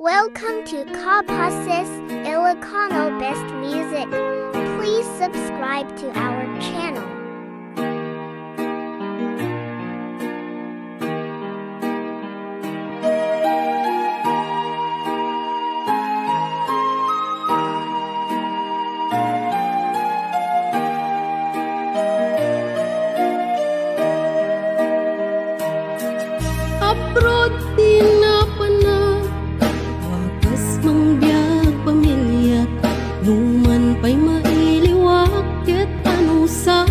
Welcome to Kapasis Ilocano Best Music. Please subscribe to our channel. Abroad din na pana, wakas mang biyag pamilya, numan pa'y mailiwak ket anusa.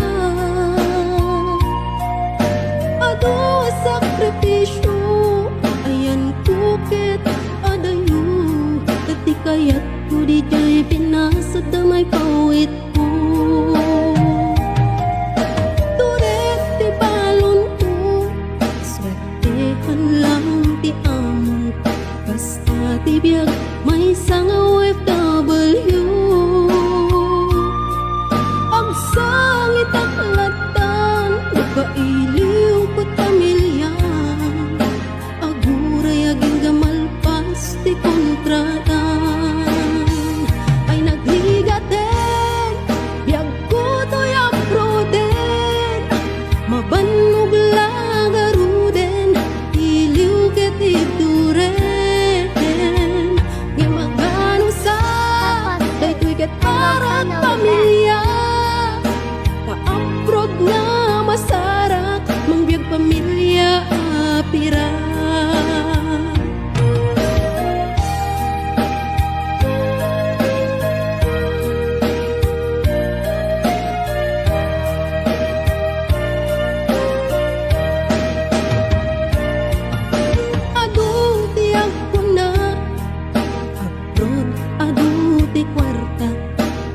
Ado sakripisyo, ayan kuket adayo, tati kayat ko di jay pinasa damay pawit ko. Turet ti balon ko, swertehan lang ti amon, basta ti biyag may sang OFW. Ang sangit aklatan, nakailiw ko pamilya, aguray aging gamalpas ti kontratan. Ay nagligaten, biyag ko to'y abroden, mabanog lagaruden, iliw ket ituren. Nga magano sa daytoy ket arat pamilya, ka-abroad nga masarak, mangbiyag pamilya apira. Adu tiyak ko na abroad, adu ti kwarta,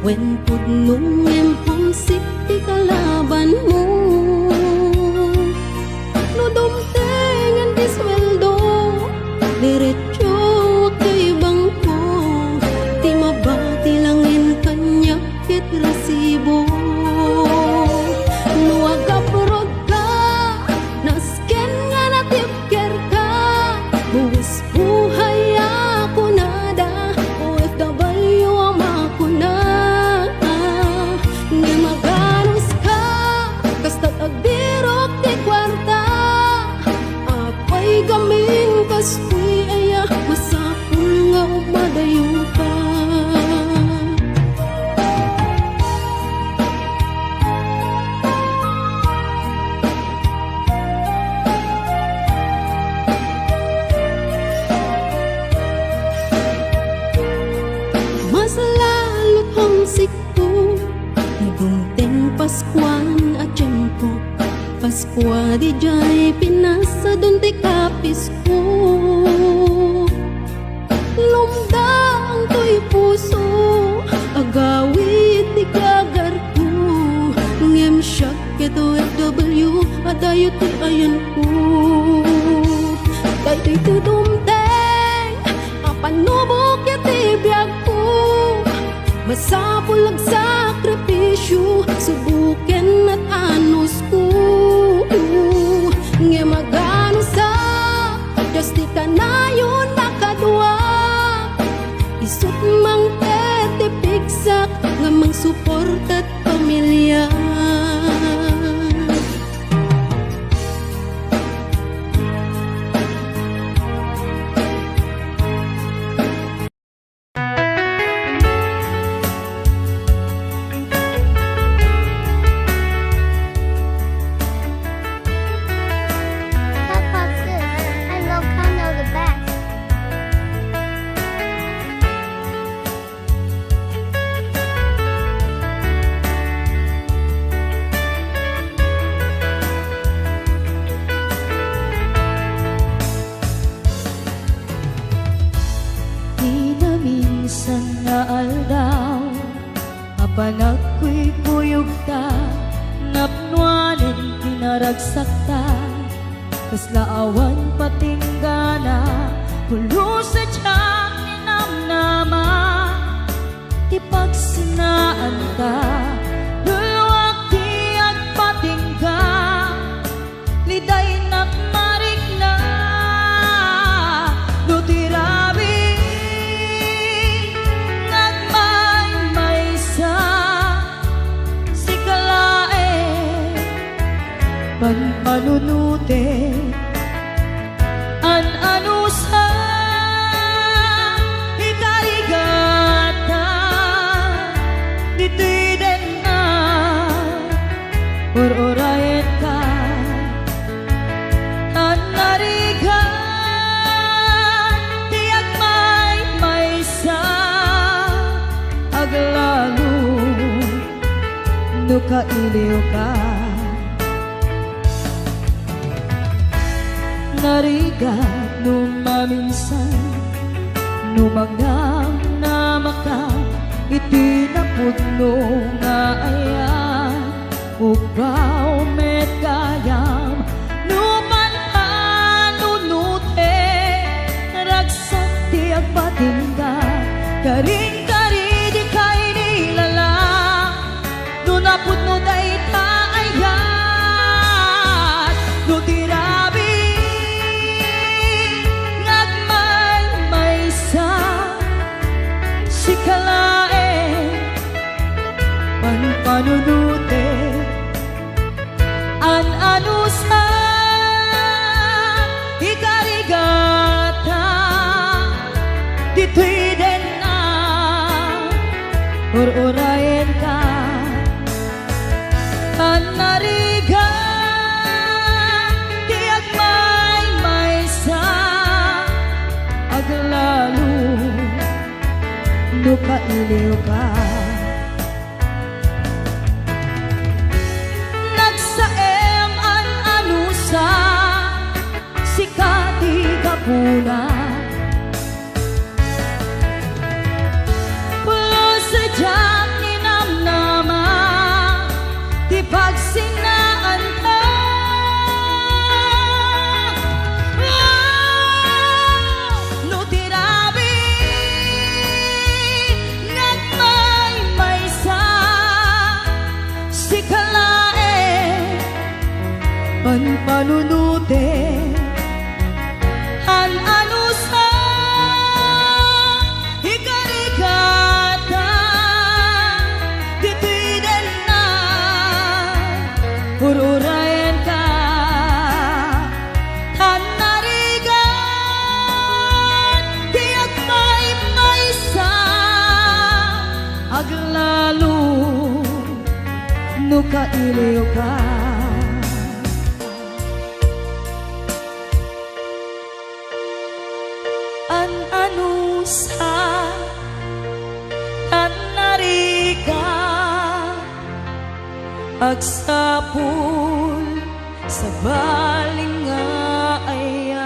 wen pudnong homesick ti kalaban mo. No dumtengan ti sweldo, diretso wag kay bangko, ti mabati langin kanyak ket resibo. No ag-abroad ka, nasken nga natipker ka, buwis buhay ako nada, OFW ang makuna. Nga maganos ka, kasta't agbirok ti kwarta, apay gaming kaspi aya, masapul nga madayo pa. Mas lalo't homesick ko, nagungteng Paskuan at tiyempo, Paskwa di jay pinasa dun ti kapis ko. Lumda ang to'y puso, agawit ti gagar ko, ngem siyak ket OFW, adayo ti ayan ko. Daytoy tudumteng, apanubok ket ti biyag ko, masapul ag sakripisyo, subuken at anos ko. Nga magano sa Diyos ti kanayon nakadwa, isut mang ti pigsak, nga mang suportat pamilya. Kapasis Ilocano the best. Tinamisan nga aldaw, mapanag ko'y kuyog ta, napnuanin pinaragsak ta, kaslaawan patinggana, pulo sa tiyak ninamnama, tipagsinaan ta, luluwag ti at patingga, liday nakmarik na, no tirabi kailiw ka. Narigat numaminsan, numangang na maka, itinapudno nga ayan, upaw met kayam, numan anunute, ragsak ti agpatingga, karing-kari di kay nilala, nunapudno day taayat, nutirabi, ngagman maysa, si kalae, panpanunute, an-anusa, ikarigata, dito'y din na, or-orayin ka, an-nariga, di agmay-maysa, aglalo, no kailiw ka. Nagsaem an-anusa, sikati kapuna, pulo sadyang ninamnama, di pagsinaan ka. No tirabi, nagmay-maysa, si kalae, panpanunute, an-anusa, ikarigata, dito'y din na, ururayan ka, an-narigan, di agmay-maysa, aglalo, no kailiw ka. An-anusa, an-nariga, agsapul sa baling nga ayan.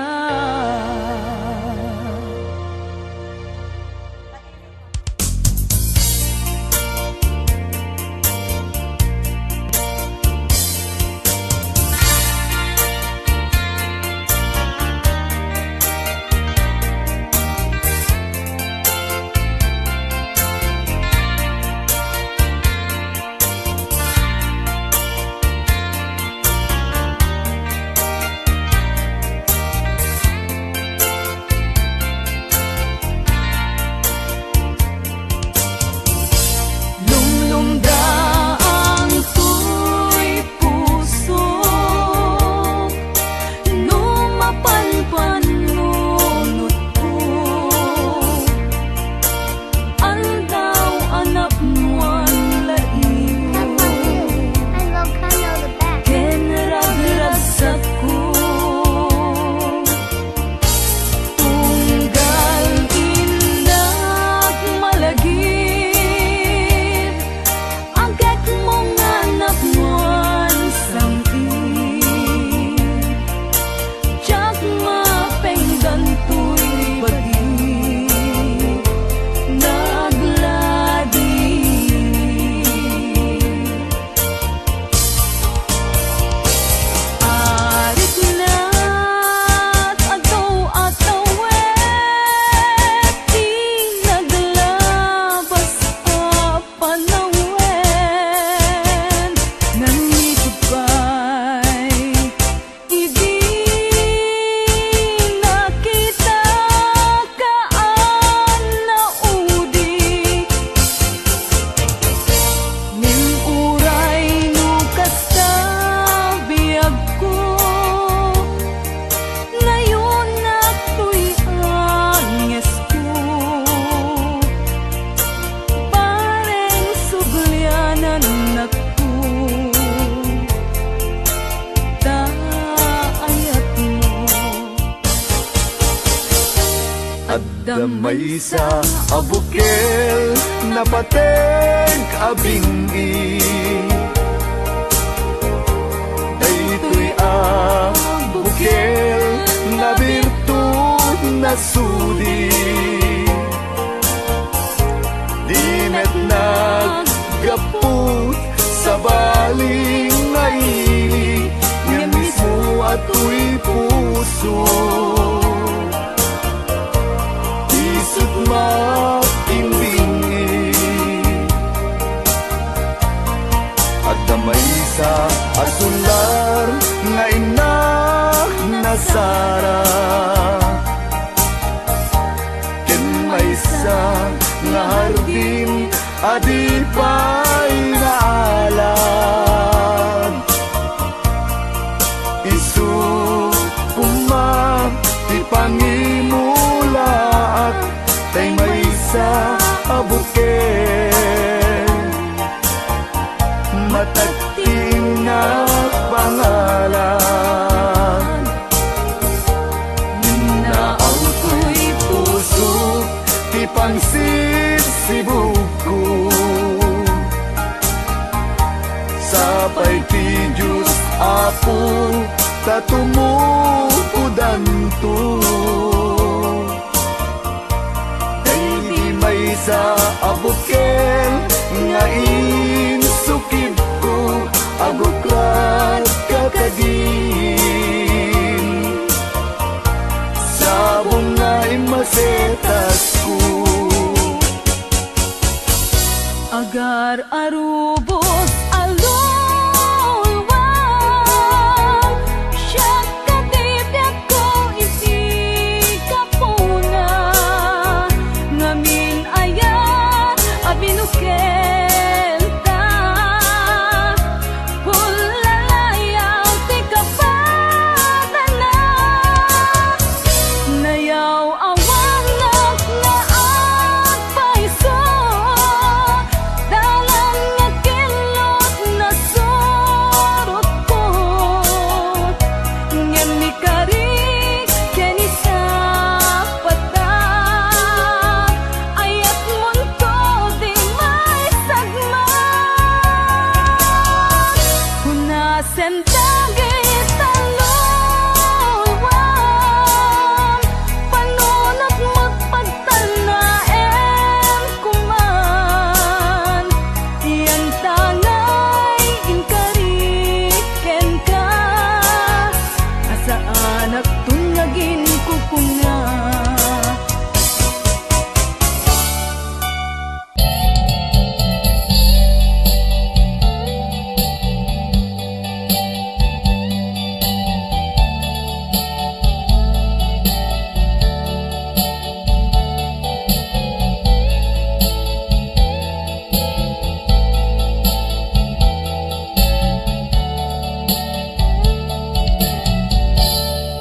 Damay sa abukel na pateng abingi bukel na birtud na sudi. Di met naggaput sa baling nga ili, nga mismo ato'y puso. Isut makimbingi at damay sa asular nga inak na Sara. Ken may sa nga hardin adi pa'y naalam. Isu kumam ti pangimulaat tay may sa abuken matagting na pangalan. Naaw ko'y puso ti pangsisibuko, sapay ti Diyos Apo tatumukudan to. Kay di may sa abuken nga insukib ko, aguklat kakagin sabong nga imasetas ko. Agar arubos alulwang, siya katibyak ko iti kapuna. Ngamin ayat abinuken ta, pulalayaw ti kapadana. Nayaw awang naklaan paiso, dalang nga kilot na surot ko. Ngem ni karik ken isa pata, ayat munto di may sagma. Hunasen dagit talulwang, panunot magpagtanaem kuman. Iyan tangay inkariken ka, asaan at tungagin kukuna.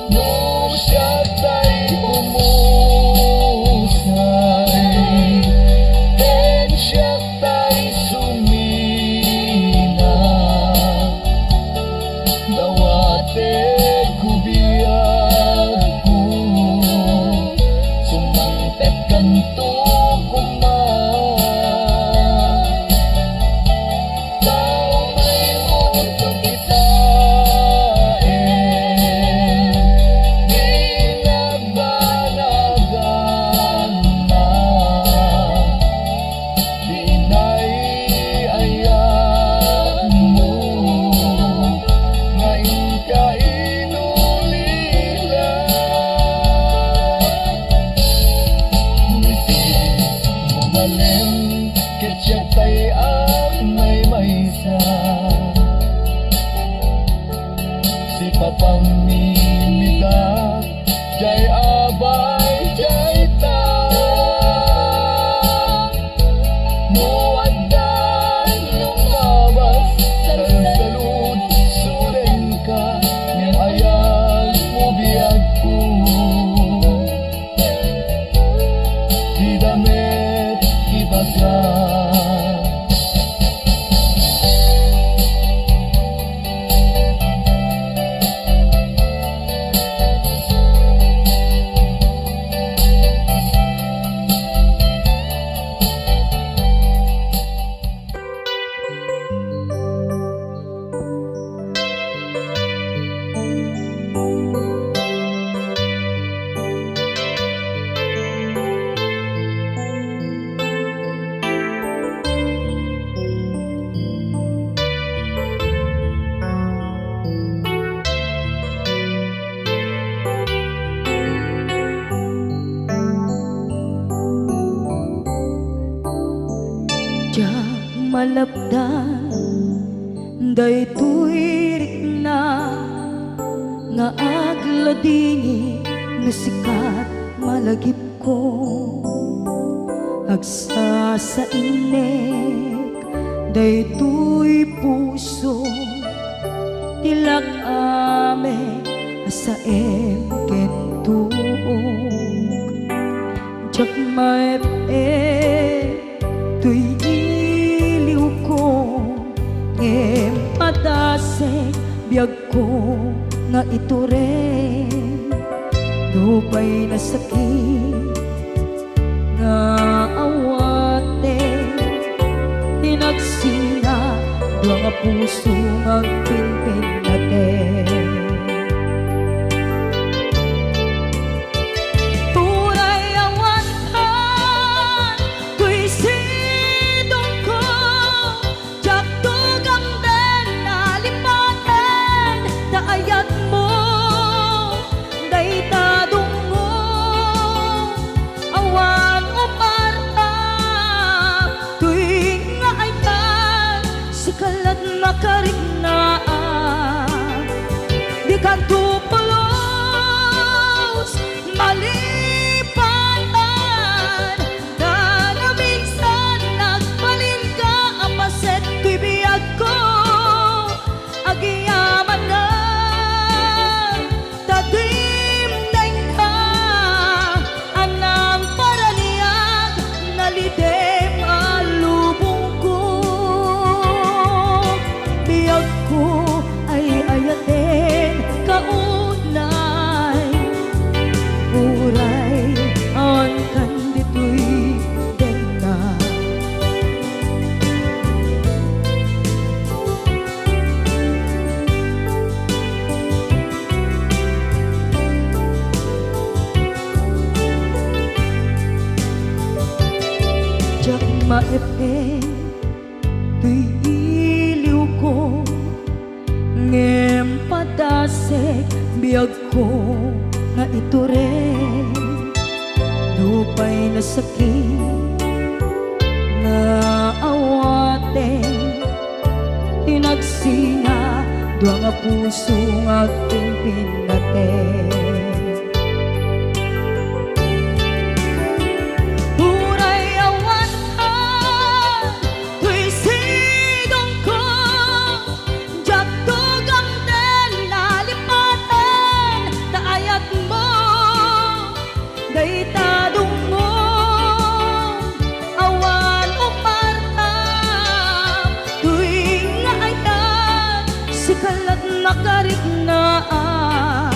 No siya ta'y humusay, then siya ta'y sumina. Dawate kubiyag ko, sumangtep kanto kuman. Tao may mundo kitain, di nagbanagan na, di naiayan mo, ngayon ka inulila. Umitis mabalem, ketyak tay ang may maysa. Si papang mimita, jay abay, jay ta. Muwadan lumabas, salsalud, sulen ka, ngem ayang mo biyag ko. Di damit, di baga, malabdan daytoy rikna nga agladingi no sikat malagip ko agsa sa inek daytoy puso tilak ame asaem kentuog jak maep tuy iliw ko ngem padase biyag ko nga ito rin dupay na sakit nga awate tinagsina dua nga puso magpinpin natin turay awatan tuy sidong ko jak tugam den nalipaten taayat mo dayta dungo awan uparta tuy nga aytan sikalat makarignaan di ka tupulos malipatan na minsan nagbalin ka apaset tuy biyag ko agiyaman na tadim ka anang paraniyag nalidem alubong ko biyag ko ay ayaten kaunay uray ang kandito'y dena jak maepe tuy iliw ko ngem padasek biyag ko nga ito rin dupay na sakit nga awate tinagsina dua nga puso nga pimpin natin uray awatan tuy sidong ko jak tugam den nalipaten taayat mo dayta dungo awan uparta tuy nga aytan sikalat makarignaan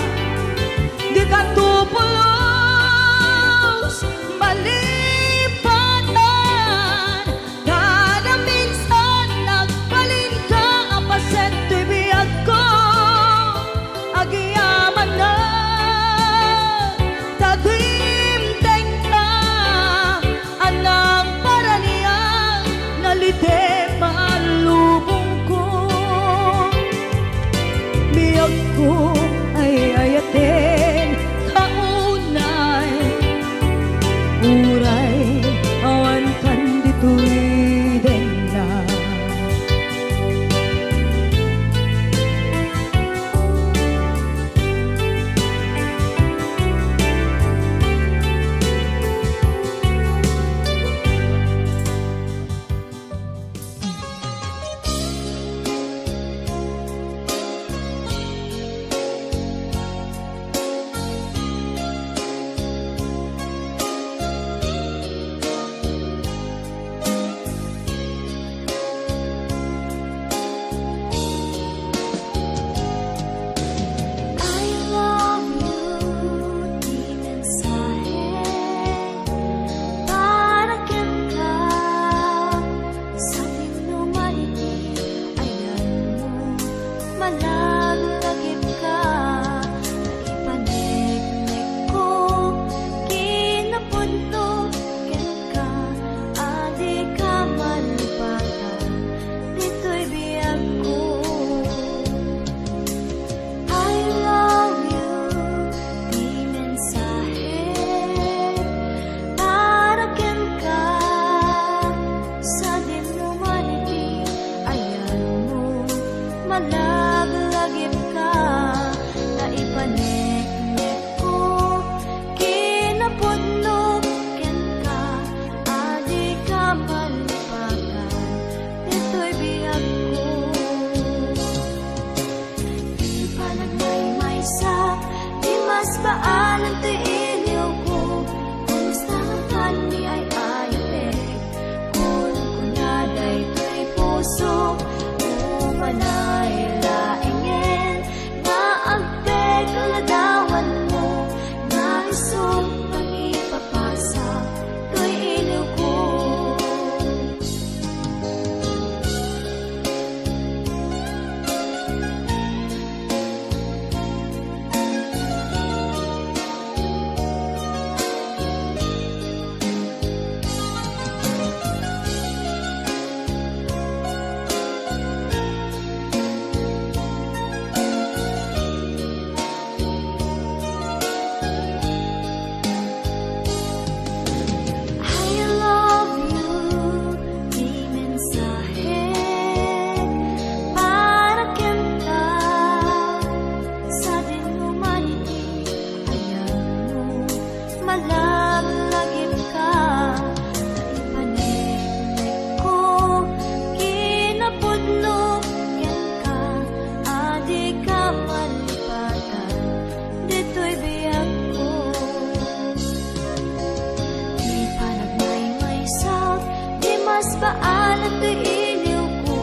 baalan to'y iliw ko.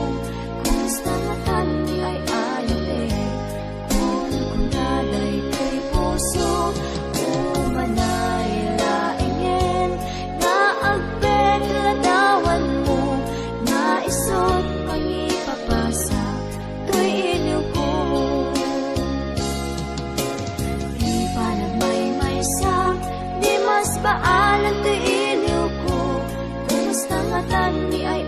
Kumusta matan ni ay ayate. Kung kundaday kay puso, umanay laingen. Na agpet ladawan mo, na isot pangipapasa, to'y iliw ko. Di pa nagmay-maysa, di mas baalan to'y iliw ko. Kumusta matan ni ay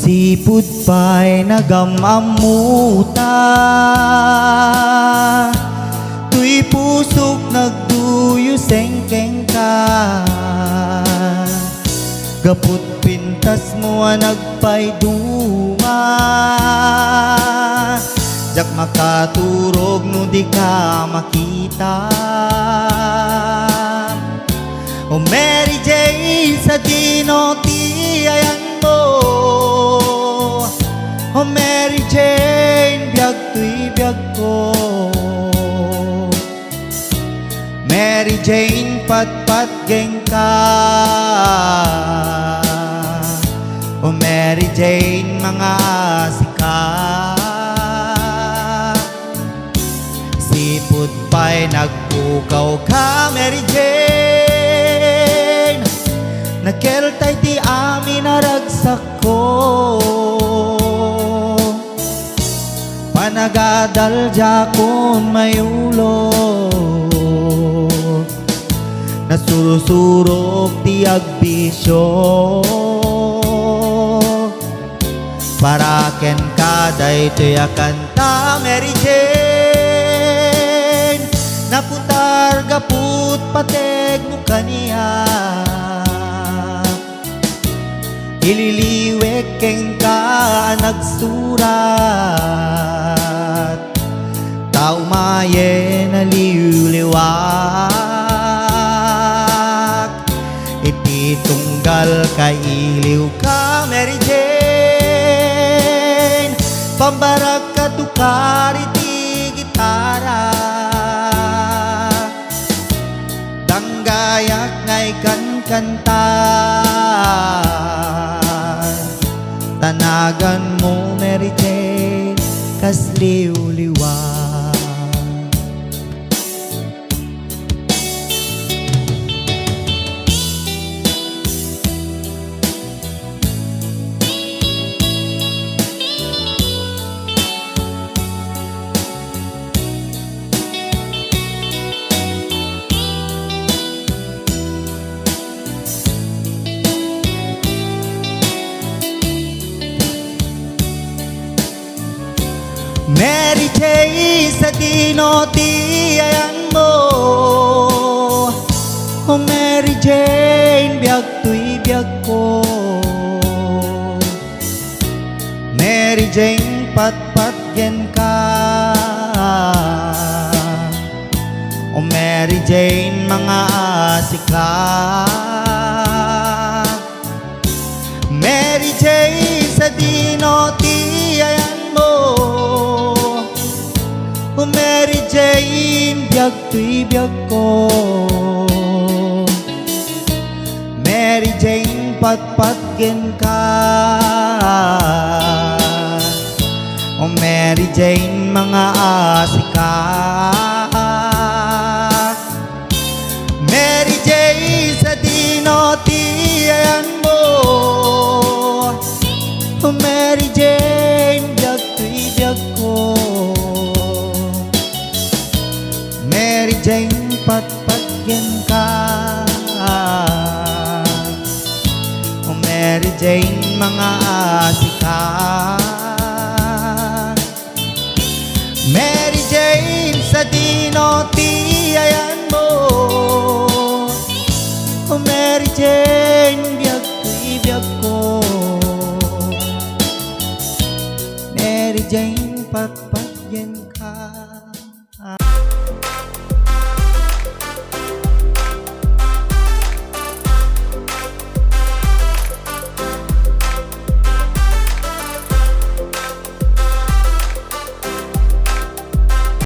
Sipud pa'y nagamamuta, tuy pusok nagduyo sengkeng ka. Gaput pintas mo nagpayduma, jak makaturog no di ka makita. O Mary Jane sa dinoti ayan mo, o Mary Jane biyag tuy biyag ko. Mary Jane pat-pat geng ka, o Mary Jane mga sika. Sipud pa'y nagpukaw ka Mary Jane, nakeltay ti amin naragsak ko. Panagadal jakon mayulo, nasurusurok ti agbisyo. Paraken kaday to'y kanta Mary Jane, naputar gaput pateg mo kaniya. Ililiwek keng ka nagsurat, tao maye naliwliwak. Iti tunggal kailiw ka Mary Jane, pambarag ka tukar iti gitara. Danggayak ngay kanta, tanagan mo Mary Jane kas liw-liwa. Mary Jane sa dinoti ayan mo, o Mary Jane biyag tuy biyag ko. Mary Jane pat-pat gen ka, o Mary Jane mga asika. Mary Jane sa dinoti ayan mo, o Mary Jane biyag tuy biyag ko. Mary Jane pat-pat gen ka, o Mary Jane mga asika. Mary Jane sa dinoti ayan mo, o Mary Jane biyag tuy biyag ko. Mary Jane pat-pat gen ka, o Mary Jane mga asika. Mary Jane sa dinoti ayan mo, o Mary Jane biyag tuy biyag ko. Mary Jane pat-pat gen ka.